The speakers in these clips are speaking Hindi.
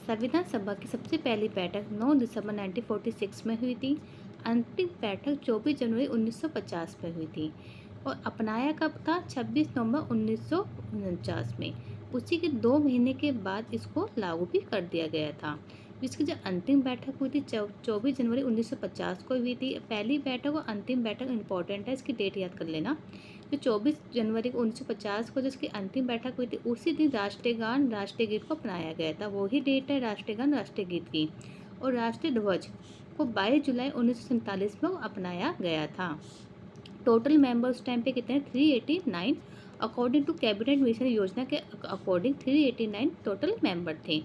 संविधान सभा की सबसे पहली बैठक 9 दिसंबर 1946 में हुई थी। अंतिम बैठक 24 जनवरी 1950 में हुई थी और अपनाया कब था? 26 नवंबर 1949 में। उसी के 2 महीने के बाद इसको लागू भी कर दिया गया था। इसकी जो अंतिम बैठक हुई थी 24 जनवरी 1950 को हुई थी। पहली बैठक और अंतिम बैठक इम्पोर्टेंट है, इसकी डेट याद कर लेना। जो 24 जनवरी 1950 को जिसकी अंतिम बैठक हुई थी, उसी दिन राष्ट्रीय गान राष्ट्रीय गीत को अपनाया गया था। वही डेट है राष्ट्रीय गान राष्ट्रीय गीत की। और राष्ट्रीय ध्वज को 22 जुलाई 1947 में अपनाया गया था। टोटल मेंबर उस टाइम पे कितने? 389। अकॉर्डिंग टू कैबिनेट मिशन योजना के अकॉर्डिंग 389 टोटल मेंबर थे।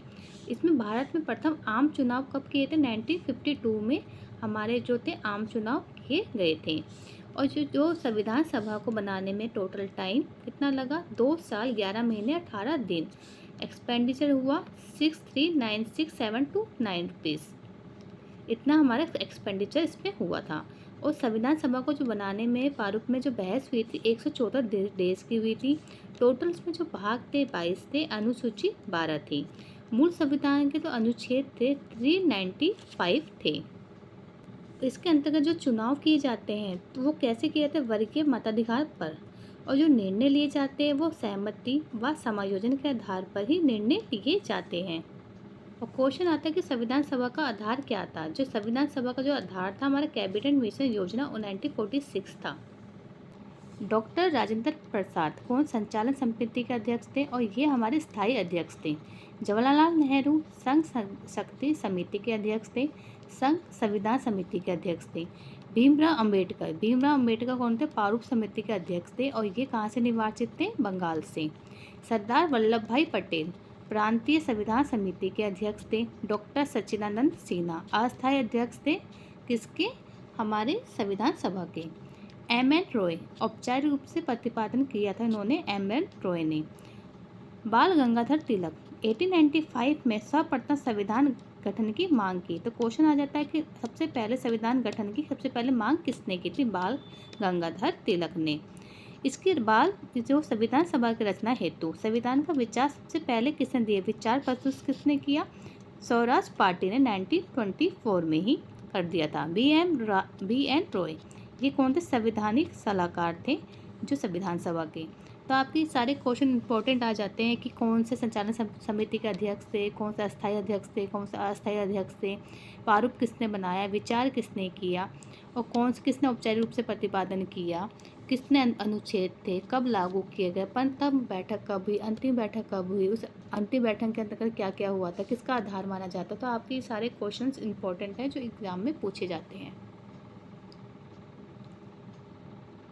इसमें भारत में प्रथम आम चुनाव कब किए थे? 1952 में हमारे जो थे आम चुनाव किए गए थे। और जो संविधान सभा को बनाने में टोटल टाइम कितना लगा? 2 साल 11 महीने 18 दिन। एक्सपेंडिचर हुआ 6396,729 रुपीज़। इतना हमारा एक्सपेंडिचर इसमें हुआ था। और संविधान सभा को जो बनाने में प्रारूप में जो बहस हुई थी 114 डेज की हुई थी। टोटल इसमें जो भाग थे 22 थे, अनुसूची 12 थी। मूल संविधान के तो अनुच्छेद थे 395 थे। इसके अंतर्गत जो चुनाव किए जाते हैं तो वो कैसे किए जाते हैं? वर्गीय मताधिकार पर। और जो निर्णय लिए जाते हैं वो सहमति व समायोजन के आधार पर ही निर्णय लिए जाते हैं। और क्वेश्चन आता है कि संविधान सभा का आधार क्या था? जो संविधान सभा का जो आधार था हमारा कैबिनेट मिशन योजना 1946 था। डॉक्टर राजेंद्र प्रसाद कौन संचालन समिति के अध्यक्ष थे? और ये हमारे स्थायी अध्यक्ष थे। जवाहरलाल नेहरू संघ शक्ति समिति के अध्यक्ष थे। संघ संविधान समिति के अध्यक्ष थे। भीमराव अंबेडकर कौन थे? प्रारूप समिति के अध्यक्ष थे और ये कहाँ से निर्वाचित थे? बंगाल से। सरदार वल्लभ भाई पटेल प्रांतीय संविधान समिति के अध्यक्ष थे। डॉक्टर सच्चिदानंद सिन्हा अस्थायी अध्यक्ष थे। किसके? हमारे संविधान सभा के। एम.एन. रॉय औपचारिक रूप से प्रतिपादन किया था इन्होंने, एम.एन. रॉय ने। बाल गंगाधर तिलक 1895 में सर्वप्रथम संविधान गठन की मांग की। तो क्वेश्चन आ जाता है कि सबसे पहले संविधान गठन की सबसे पहले मांग किसने की थी? बाल गंगाधर तिलक ने। इसके बाद जो संविधान सभा की रचना हेतु संविधान का विचार सबसे पहले किसने दिए? विचार प्रस्तुत किसने किया? स्वराज पार्टी ने 1924 में ही कर दिया था। बी.एन. रॉय ये कौन थे? संवैधानिक सलाहकार थे जो संविधान सभा के। तो आपके सारे क्वेश्चन इंपॉर्टेंट आ जाते हैं कि कौन से संचालन समिति के अध्यक्ष थे, कौन सा अस्थायी अध्यक्ष थे, कौन सा अस्थायी अध्यक्ष थे, प्रारूप किसने बनाया, विचार किसने किया और किसने औपचारिक रूप से प्रतिपादन किया, किसने अनुच्छेद थे, कब लागू किए गए, प्रथम बैठक कब हुई, अंतिम बैठक कब हुई, उस अंतिम बैठक के अंतर्गत क्या क्या हुआ था, किसका आधार माना जाता। तो आपके सारे क्वेश्चंस इंपॉर्टेंट हैं जो एग्जाम में पूछे जाते हैं।